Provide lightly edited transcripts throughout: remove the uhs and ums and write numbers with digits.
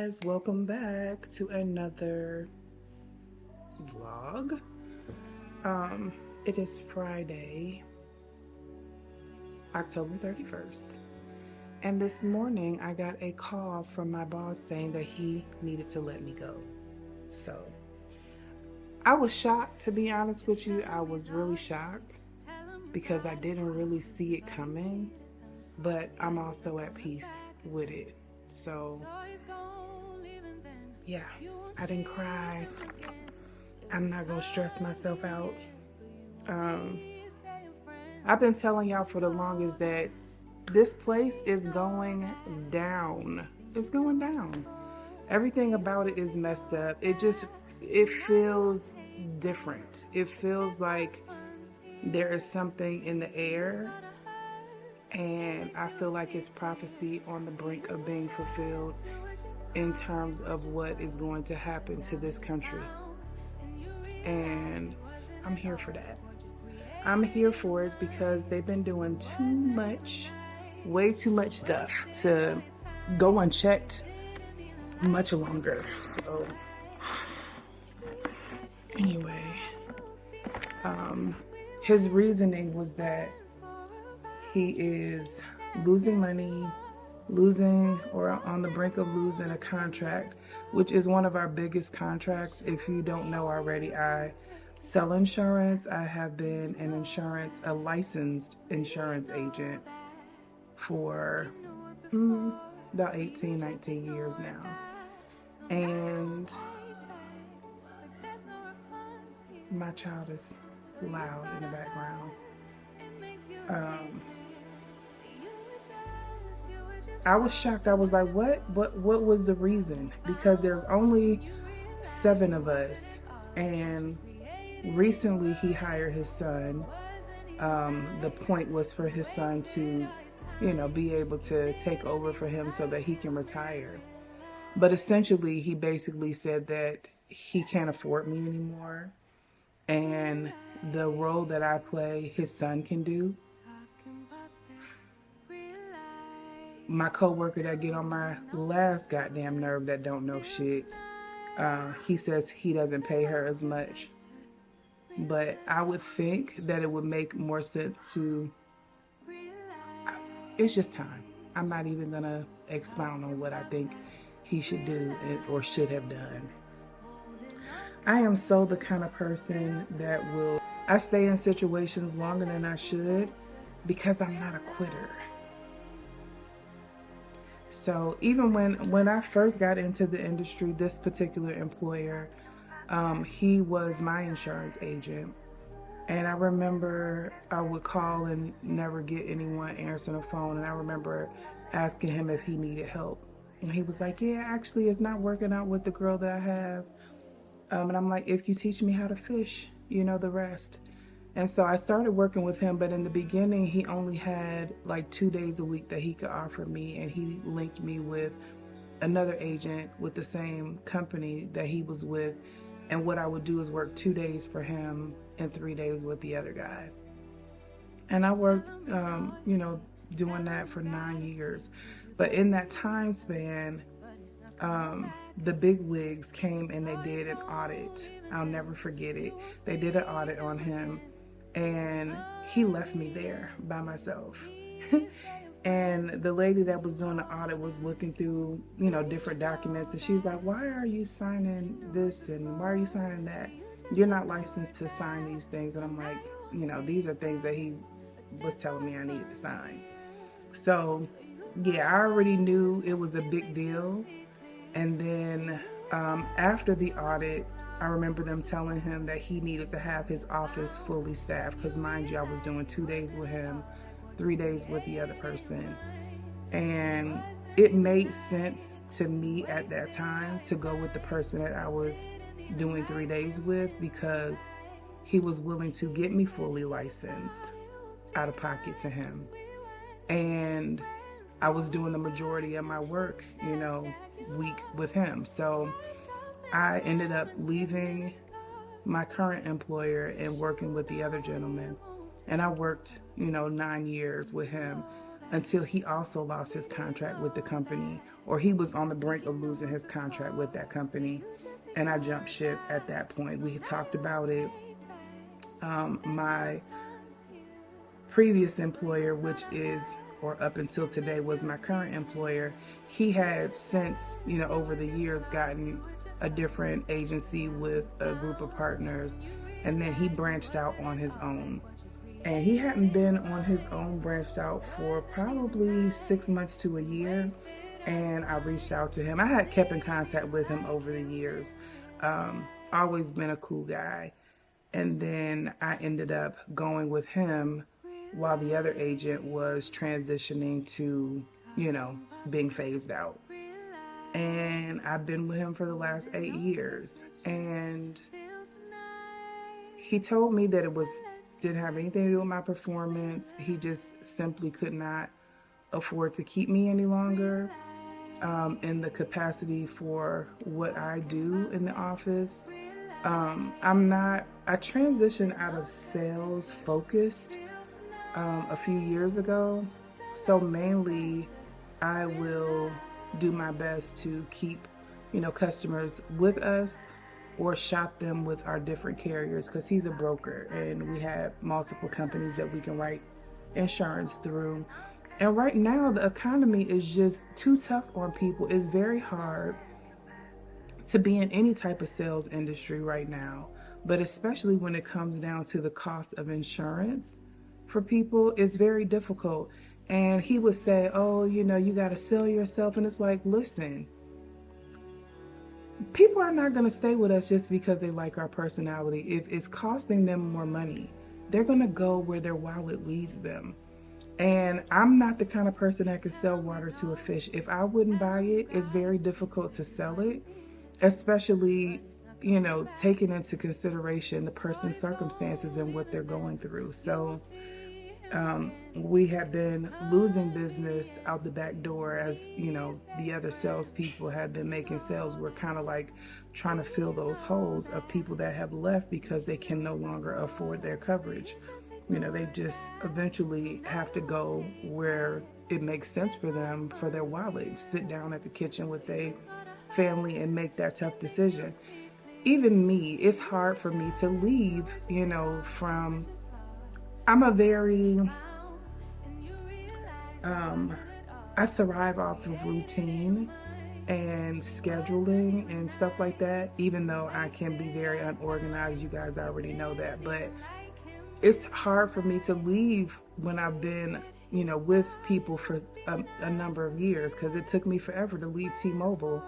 guys, welcome back to another vlog. It is Friday, October 31st. And this morning I got a call from my boss saying that he needed to let me go. So I was shocked, to be honest with you. I was really shocked because I didn't really see it coming, but I'm also at peace with it. So yeah, I didn't cry. I'm not gonna stress myself out. I've been telling y'all for the longest that this place is going down. It's going down. Everything about it is messed up. It feels different. It feels like there is something in the air, and I feel like it's prophecy on the brink of being fulfilled in terms of what is going to happen to this country. And I'm here for that. I'm here for it because they've been doing too much, way too much stuff to go unchecked much longer. So anyway, his reasoning was that he is losing money, losing or on the brink of losing a contract, which is one of our biggest contracts. If you don't know already, I sell insurance. I have been a licensed insurance agent for about 18, 19 years now. And my child is loud in the background. I was shocked. I was like, what was the reason? Because there's only 7 of us, and recently he hired his son. The point was for his son to, be able to take over for him so that he can retire. But essentially, he basically said that he can't afford me anymore, and the role that I play, his son can do. My coworker that get on my last goddamn nerve that don't know shit, he says he doesn't pay her as much. But I would think that it would make more sense to, it's just time. I'm not even gonna expound on what I think he should do or should have done. I am so the kind of person that I stay in situations longer than I should because I'm not a quitter. So even when I first got into the industry, this particular employer, he was my insurance agent. And I remember I would call and never get anyone answering the phone. And I remember asking him if he needed help. And he was like, yeah, actually it's not working out with the girl that I have. And I'm like, if you teach me how to fish, you know the rest. And so I started working with him, but in the beginning, he only had like 2 days a week that he could offer me, and he linked me with another agent with the same company that he was with. And what I would do is work 2 days for him and 3 days with the other guy. And I worked, doing that for 9 years. But in that time span, the big wigs came and they did an audit. I'll never forget it. They did an audit on him, and he left me there by myself. And the lady that was doing the audit was looking through, different documents, and she's like, why are you signing this and why are you signing that? You're not licensed to sign these things. And I'm like, these are things that he was telling me I needed to sign. So yeah, I already knew it was a big deal. And then after the audit, I remember them telling him that he needed to have his office fully staffed, because mind you, I was doing 2 days with him, 3 days with the other person. And it made sense to me at that time to go with the person that I was doing 3 days with, because he was willing to get me fully licensed out of pocket to him. And I was doing the majority of my work, week with him. So I ended up leaving my current employer and working with the other gentleman. And I worked, 9 years with him until he also lost his contract with the company or he was on the brink of losing his contract with that company. And I jumped ship at that point. We had talked about it. My previous employer, which is, or up until today, was my current employer, he had since, over the years gotten a different agency with a group of partners, and then he branched out on his own. And he hadn't been on his own branched out for probably 6 months to a year. And I reached out to him. I had kept in contact with him over the years. Always been a cool guy. And then I ended up going with him while the other agent was transitioning to, being phased out. And I've been with him for the last 8 years. And he told me that didn't have anything to do with my performance. He just simply could not afford to keep me any longer in the capacity for what I do in the office. I transitioned out of sales focused a few years ago. So mainly I will do my best to keep, customers with us or shop them with our different carriers, because he's a broker and we have multiple companies that we can write insurance through. And right now the economy is just too tough on people. It's very hard to be in any type of sales industry right now, but especially when it comes down to the cost of insurance for people, it's very difficult. And he would say, oh, you got to sell yourself. And it's like, listen, people are not going to stay with us just because they like our personality. If it's costing them more money, they're going to go where their wallet leads them. And I'm not the kind of person that can sell water to a fish. If I wouldn't buy it, it's very difficult to sell it, especially, taking into consideration the person's circumstances and what they're going through. So we have been losing business out the back door as, the other salespeople have been making sales. We're kind of like trying to fill those holes of people that have left because they can no longer afford their coverage. They just eventually have to go where it makes sense for them, for their wallet, sit down at the kitchen with their family and make that tough decision. Even me, it's hard for me to leave, I'm a very, I thrive off of routine and scheduling and stuff like that, even though I can be very unorganized. You guys already know that, but it's hard for me to leave when I've been, with people for a number of years, because it took me forever to leave T-Mobile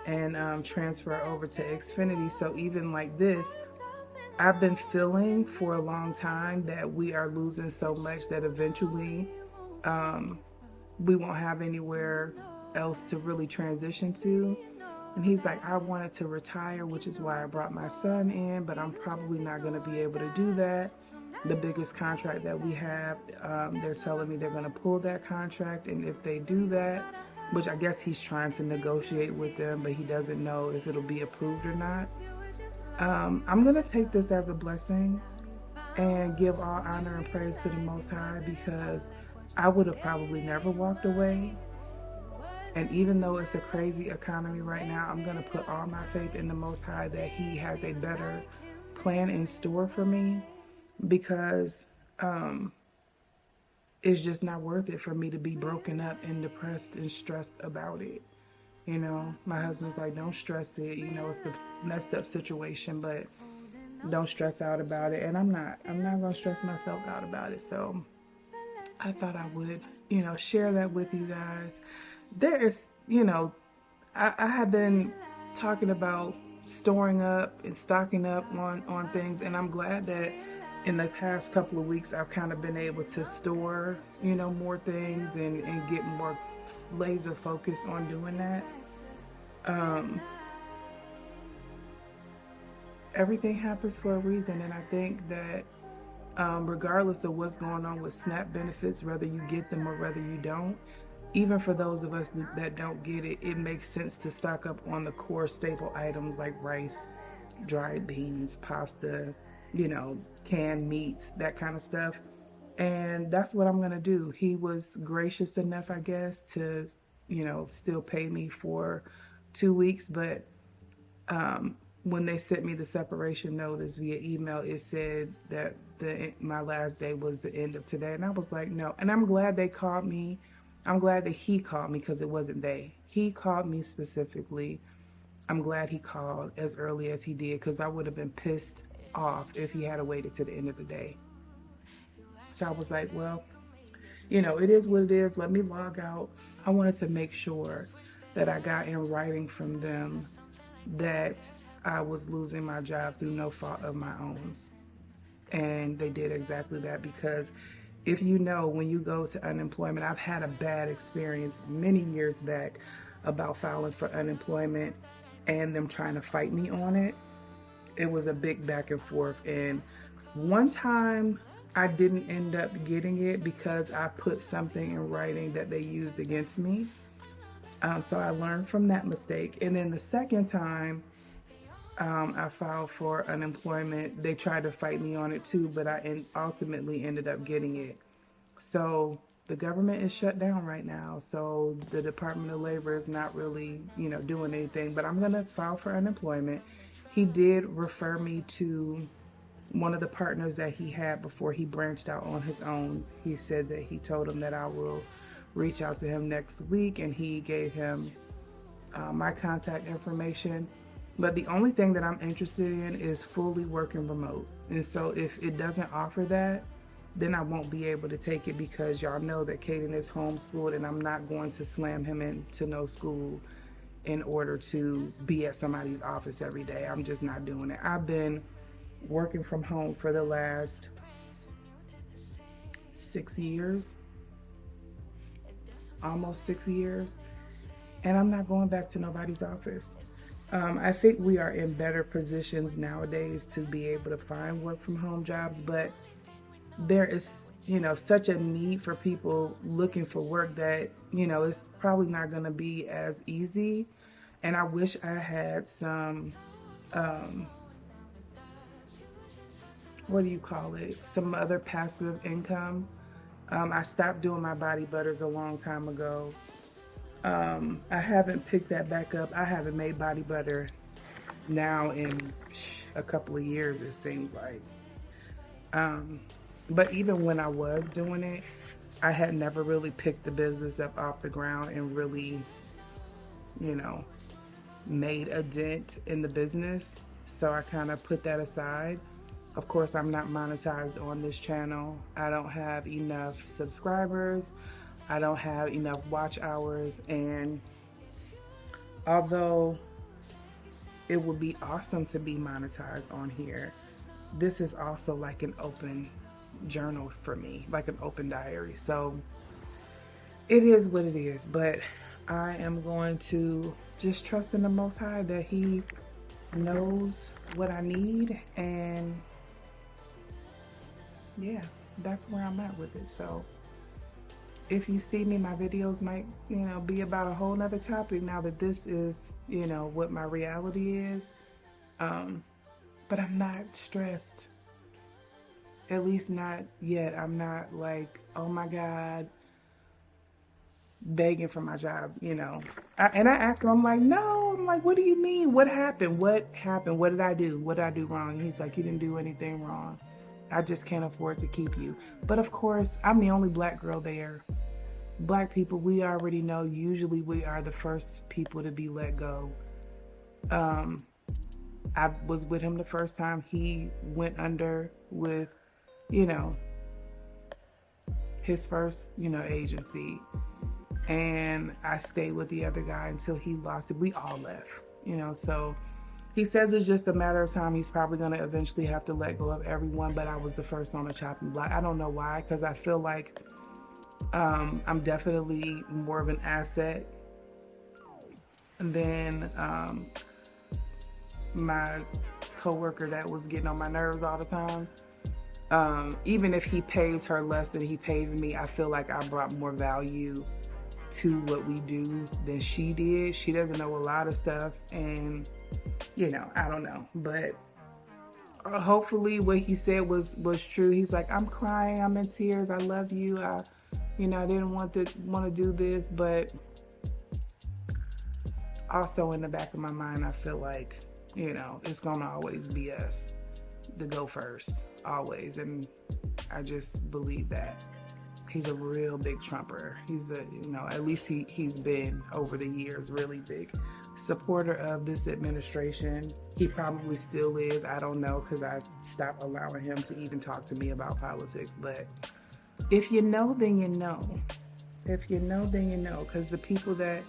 and transfer over to Xfinity. So even like this, I've been feeling for a long time that we are losing so much that eventually we won't have anywhere else to really transition to. And he's like, I wanted to retire, which is why I brought my son in, but I'm probably not going to be able to do that. The biggest contract that we have, they're telling me they're going to pull that contract. And if they do that, which I guess he's trying to negotiate with them, but he doesn't know if it'll be approved or not. I'm going to take this as a blessing and give all honor and praise to the Most High, because I would have probably never walked away. And even though it's a crazy economy right now, I'm going to put all my faith in the Most High that He has a better plan in store for me, because it's just not worth it for me to be broken up and depressed and stressed about it. My husband's like, don't stress it. It's a messed up situation, but don't stress out about it. And I'm not going to stress myself out about it. So I thought I would, share that with you guys. There is, I have been talking about storing up and stocking up on things. And I'm glad that in the past couple of weeks, I've kind of been able to store, more things and get more laser focused on doing that. Everything happens for a reason. And I think that regardless of what's going on with SNAP benefits, whether you get them or whether you don't, even for those of us that don't get it, it makes sense to stock up on the core staple items like rice, dried beans, pasta, canned meats, that kind of stuff. And that's what I'm going to do. He was gracious enough, I guess, to still pay me for 2 weeks. But when they sent me the separation notice via email, it said that my last day was the end of today. And I was like, no. And I'm glad they called me. I'm glad that he called me, because it wasn't they. He called me specifically. I'm glad he called as early as he did, because I would have been pissed off if he had waited to the end of the day. So I was like, well, it is what it is. Let me log out. I wanted to make sure that I got in writing from them that I was losing my job through no fault of my own. And they did exactly that, because if when you go to unemployment, I've had a bad experience many years back about filing for unemployment and them trying to fight me on it. It was a big back and forth. And one time I didn't end up getting it because I put something in writing that they used against me. So I learned from that mistake. And then the second time I filed for unemployment, they tried to fight me on it too, but I ultimately ended up getting it. So the government is shut down right now. So the Department of Labor is not really, doing anything, but I'm going to file for unemployment. He did refer me to one of the partners that he had before he branched out on his own. He said that he told him that I will reach out to him next week, and he gave him my contact information. But the only thing that I'm interested in is fully working remote. And so if it doesn't offer that, then I won't be able to take it, because y'all know that Caden is homeschooled, and I'm not going to slam him into no school in order to be at somebody's office every day. I'm just not doing it. I've been working from home for the last 6 years, almost 6 years, and I'm not going back to nobody's office. I think we are in better positions nowadays to be able to find work from home jobs, but there is, such a need for people looking for work that, it's probably not going to be as easy. And I wish I had some, some other passive income. I stopped doing my body butters a long time ago. I haven't picked that back up. I haven't made body butter now in a couple of years, it seems like. But even when I was doing it, I had never really picked the business up off the ground and really, made a dent in the business. So I kind of put that aside. Of course, I'm not monetized on this channel. I don't have enough subscribers. I don't have enough watch hours. And although it would be awesome to be monetized on here, this is also like an open journal for me, like an open diary. So it is what it is, but I am going to just trust in the Most High that He knows what I need, and yeah, that's where I'm at with it. So if you see me, my videos might, be about a whole nother topic now that this is, what my reality is. But I'm not stressed. At least not yet. I'm not like, oh my God, begging for my job, and I asked him, I'm like, no. I'm like, what do you mean? What happened? What happened? What did I do? What did I do wrong? And he's like, you didn't do anything wrong. I just can't afford to keep you. But of course, I'm the only Black girl there. Black people, we already know, usually we are the first people to be let go. I was with him the first time. He went under with, his first, agency. And I stayed with the other guy until he lost it. We all left, so he says it's just a matter of time. He's probably going to eventually have to let go of everyone, but I was the first on the chopping block. I don't know why, because I feel like I'm definitely more of an asset than my coworker that was getting on my nerves all the time. Even if he pays her less than he pays me, I feel like I brought more value to what we do than she did. She doesn't know a lot of stuff, and I don't know, but hopefully what he said was true. He's like, I'm crying, I'm in tears, I love you, I didn't want to do this, but also in the back of my mind, I feel like, it's going to always be us to go first, always. And I just believe that. He's a real big Trumper. He's at least he's been over the years really big supporter of this administration. He probably still is. I don't know, because I stopped allowing him to even talk to me about politics. But if you know, then you know. If you know, then you know. Because the people that,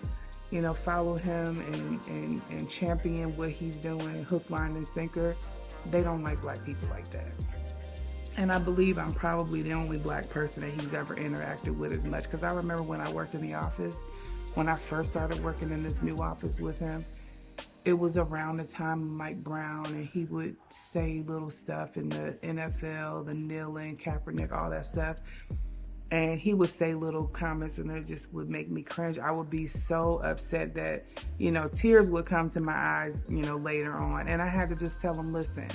follow him and champion what he's doing, hook, line, and sinker, they don't like black people like that. And I believe I'm probably the only black person that he's ever interacted with as much. Because I remember when I worked in the office, when I first started working in this new office with him, it was around the time of Mike Brown, and he would say little stuff in the NFL, the kneeling, Kaepernick, all that stuff. And he would say little comments, and it just would make me cringe. I would be so upset that, tears would come to my eyes, later on. And I had to just tell him, listen,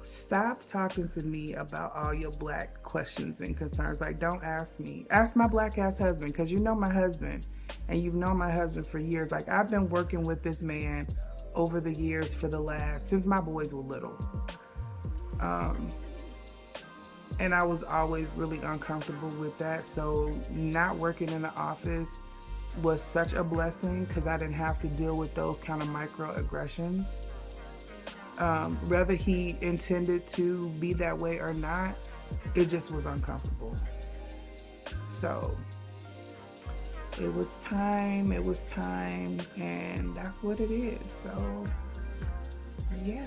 stop talking to me about all your black questions and concerns. Like, don't ask me. Ask my black ass husband, because you know my husband, and you've known my husband for years. Like, I've been working with this man over the years since my boys were little. And I was always really uncomfortable with that. So not working in the office was such a blessing, because I didn't have to deal with those kind of microaggressions. Whether he intended to be that way or not, it just was uncomfortable. So it was time, and that's what it is. So yeah,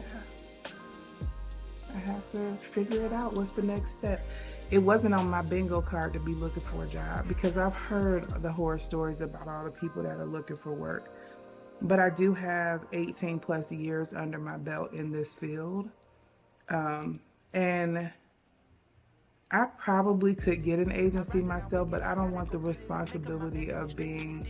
I had to figure it out. What's the next step? It wasn't on my bingo card to be looking for a job, because I've heard the horror stories about all the people that are looking for work. But I do have 18 plus years under my belt in this field. And I probably could get an agency myself, but I don't want the responsibility of being,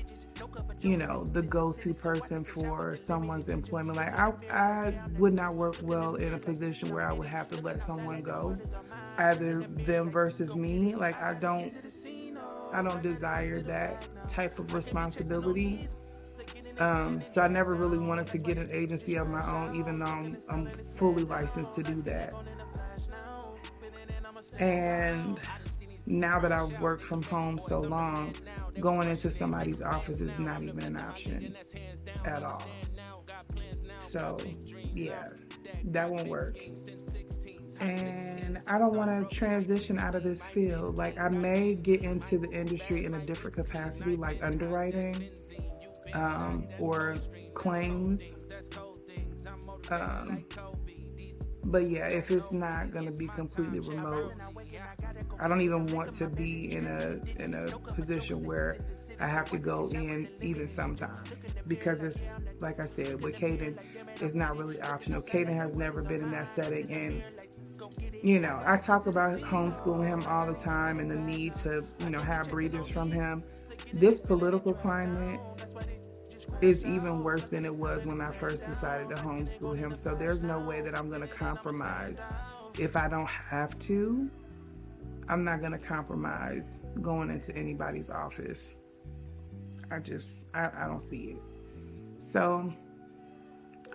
the go-to person for someone's employment. Like, I would not work well in a position where I would have to let someone go, either them versus me. Like, I don't desire that type of responsibility. So I never really wanted to get an agency of my own, even though I'm fully licensed to do that. And now that I've worked from home so long, going into somebody's office is not even an option at all. So yeah, that won't work. And I don't want to transition out of this field. Like, I may get into the industry in a different capacity, like underwriting, or claims. But yeah, if it's not going to be completely remote, I don't even want to be in a position where I have to go in even sometimes, because it's, like I said, with Caden, it's not really optional. Caden has never been in that setting, and I talk about homeschooling him all the time and the need to, have breathers from him. This political climate is even worse than it was when I first decided to homeschool him. So there's no way that I'm going to compromise. If I don't have to, I'm not going to compromise going into anybody's office. I don't see it. So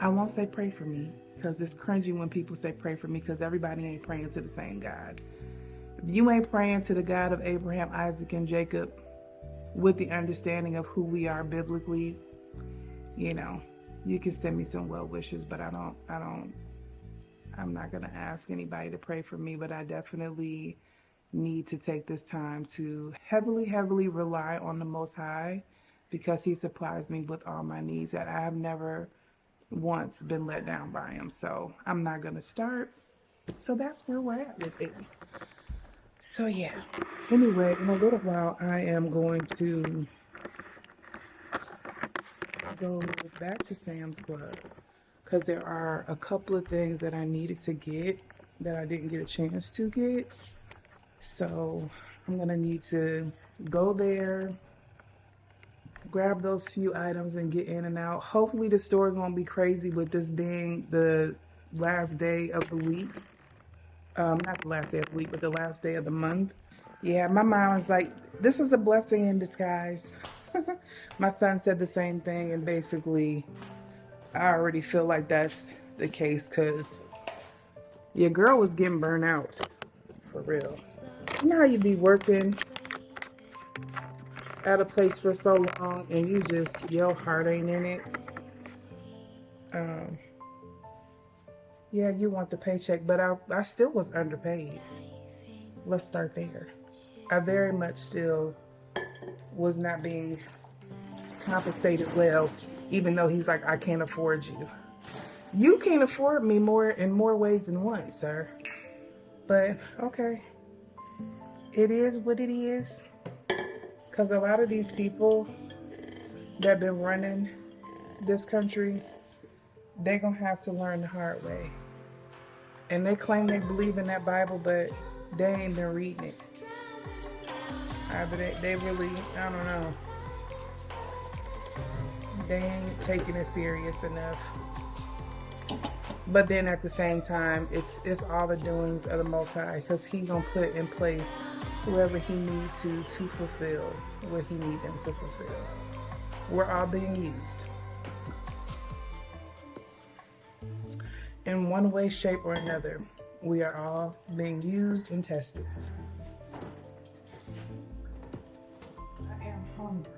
I won't say pray for me, because it's cringy when people say pray for me, because everybody ain't praying to the same God. If you ain't praying to the God of Abraham, Isaac, and Jacob with the understanding of who we are biblically, you can send me some well wishes, but I'm not going to ask anybody to pray for me, but I definitely need to take this time to heavily, heavily rely on the Most High, because he supplies me with all my needs, that I have never once been let down by him. So I'm not going to start. So that's where we're at with it. So yeah, anyway, in a little while, I am going to go back to Sam's Club, because there are a couple of things that I needed to get that I didn't get a chance to get. So I'm going to need to go there, grab those few items, and get in and out. Hopefully the stores won't be crazy with this being the last day of the week. Not the last day of the week, but the last day of the month. Yeah, my mom was like, this is a blessing in disguise. My son said the same thing, and basically, I already feel like that's the case because your girl was getting burnt out, for real. You know how you be working at a place for so long and you just, your heart ain't in it. Um, yeah, you want the paycheck, but I still was underpaid. Let's start there. I very much still was not being compensated well, even though he's like, I can't afford you. You can't afford me in more ways than one, sir. But okay, it is what it is. Because a lot of these people that been running this country, they're going to have to learn the hard way. And they claim they believe in that Bible, but they ain't been reading it. But they really, I don't know. They ain't taking it serious enough. But then at the same time, it's all the doings of the Most High, because He gonna put in place whoever He need to fulfill what He need them to fulfill. We're all being used in one way, shape, or another. We are all being used and tested. I am hungry.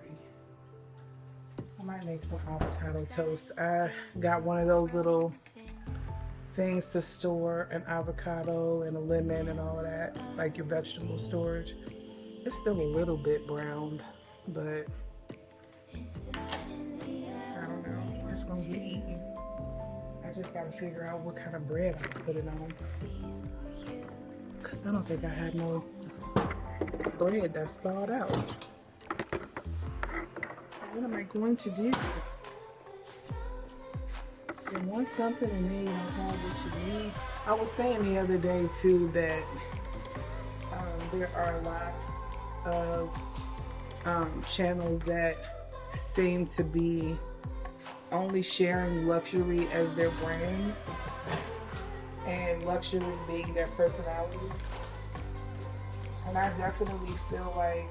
I might make some avocado toast. I got one of those little things to store an avocado and a lemon and all of that, like your vegetable storage. It's still a little bit browned, but I don't know. It's gonna get eaten. I just gotta figure out what kind of bread I put it on, because I don't think I had no bread that's thawed out. What am I going to do? You want something and then you don't have what you need. I was saying the other day too that there are a lot of channels that seem to be only sharing luxury as their brand, and luxury being their personality. And I definitely feel like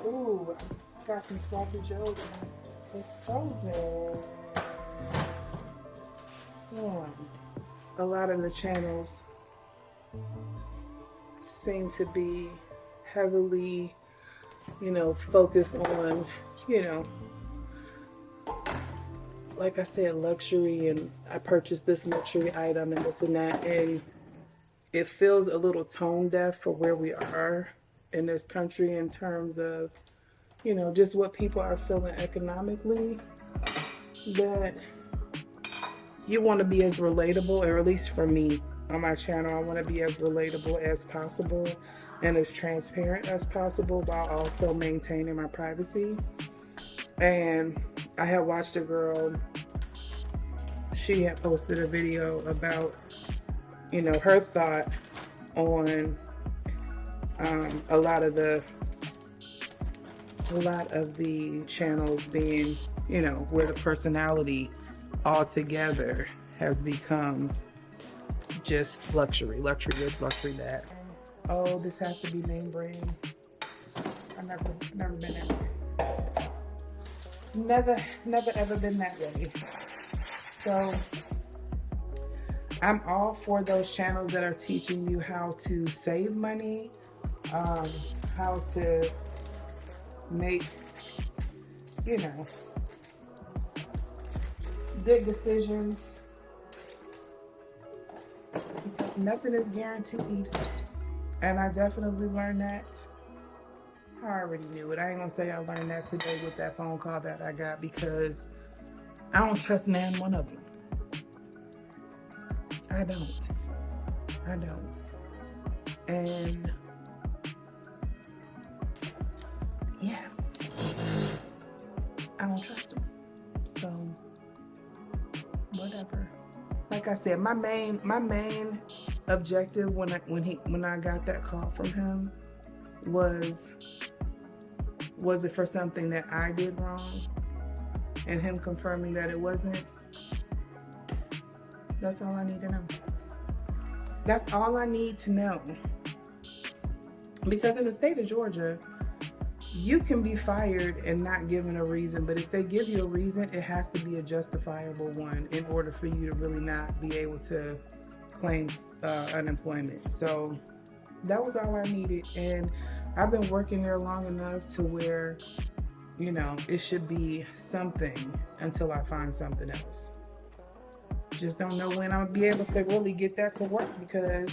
ooh, I got some sloppy joes and they're frozen. A lot of the channels seem to be heavily, focused on, like I said, luxury, and I purchased this luxury item and this and that, and it feels a little tone deaf for where we are in this country in terms of, just what people are feeling economically. That you want to be as relatable, or at least for me on my channel, I want to be as relatable as possible and as transparent as possible while also maintaining my privacy. And I had watched a girl, she had posted a video about, her thought on a lot of the channels being, where the personality altogether has become just luxury. Luxury this, luxury that. Oh, this has to be name brand. I've never been that way. Never ever been that way. So I'm all for those channels that are teaching you how to save money, how to make, good decisions, because nothing is guaranteed. And I definitely learned that. I already knew it. I ain't gonna say I learned that today with that phone call that I got, because I don't trust nan one of them. I don't. And yeah, I don't trust him. So whatever. Like I said, my main objective when I got that call from him was it for something that I did wrong, and him confirming that it wasn't. That's all I need to know. That's all I need to know. Because in the state of Georgia, you can be fired and not given a reason, but if they give you a reason, it has to be a justifiable one in order for you to really not be able to claim unemployment. So that was all I needed. And I've been working there long enough to where, you know, it should be something until I find something else. Just don't know when I'll be able to really get that to work because,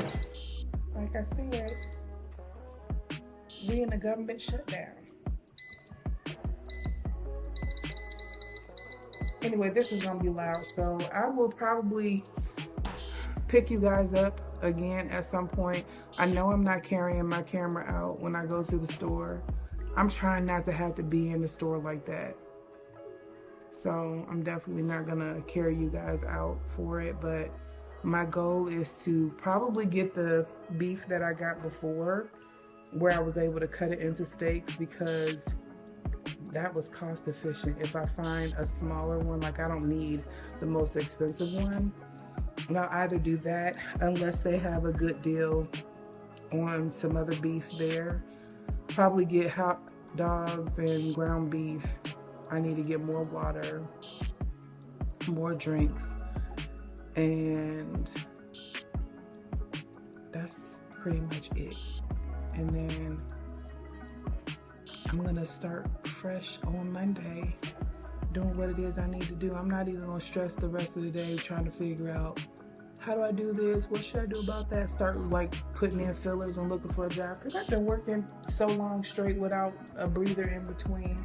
like I said, we in a government shutdown. Anyway, this is gonna be loud, so I will probably pick you guys up again at some point. I know I'm not carrying my camera out when I go to the store. I'm trying not to have to be in the store like that. So I'm definitely not gonna carry you guys out for it, but my goal is to probably get the beef that I got before, where I was able to cut it into steaks, because that was cost efficient. If I find a smaller one, like I don't need the most expensive one, and I'll either do that unless they have a good deal on some other beef there. Probably get hot dogs and ground beef. I need to get more water, more drinks, and that's pretty much it. And then I'm gonna start fresh on Monday, doing what it is I need to do. I'm not even gonna stress the rest of the day trying to figure out, how do I do this? What should I do about that? Start like putting in fillers and looking for a job, because I've been working so long straight without a breather in between.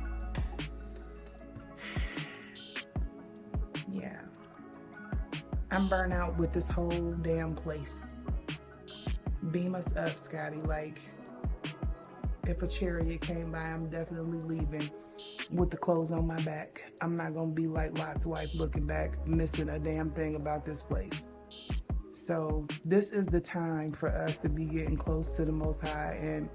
Yeah, I'm burnt out with this whole damn place. Beam us up, Scotty. Like, if a chariot came by, I'm definitely leaving with the clothes on my back. I'm not gonna be like Lot's wife looking back, missing a damn thing about this place. So this is the time for us to be getting close to the Most High and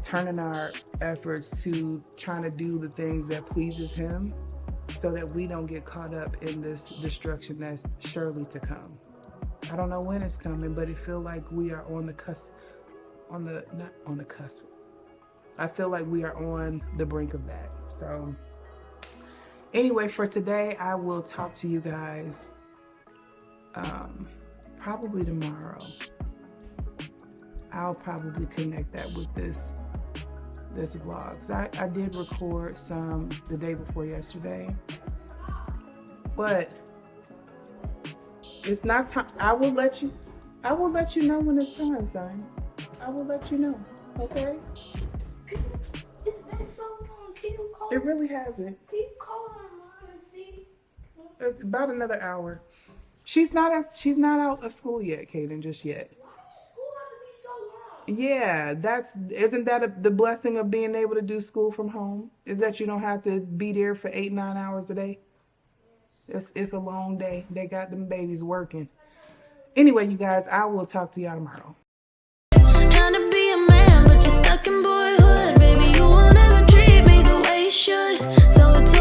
turning our efforts to trying to do the things that pleases Him, so that we don't get caught up in this destruction that's surely to come. I don't know when it's coming, but it feels like we are on the cusp, not on the cusp. I feel like we are on the brink of that. So anyway, for today, I will talk to you guys probably tomorrow. I'll probably connect that with this vlog. So I did record some the day before yesterday, but it's not time. I will let you know when it's time, son. I will let you know, okay? It's been so long. Can you call? It really hasn't. Can you call my mom and see? It's about another hour. She's not out of school yet, Kaden, just yet. Why does school have to be so long? Yeah, isn't that the blessing of being able to do school from home? Is that you don't have to be there for 8-9 hours a day? It's a long day. They got them babies working. Anyway, you guys, I will talk to y'all tomorrow. Trying to be a man, but you're stuck in boyhood. Baby, you won't ever treat me the way you should. So it's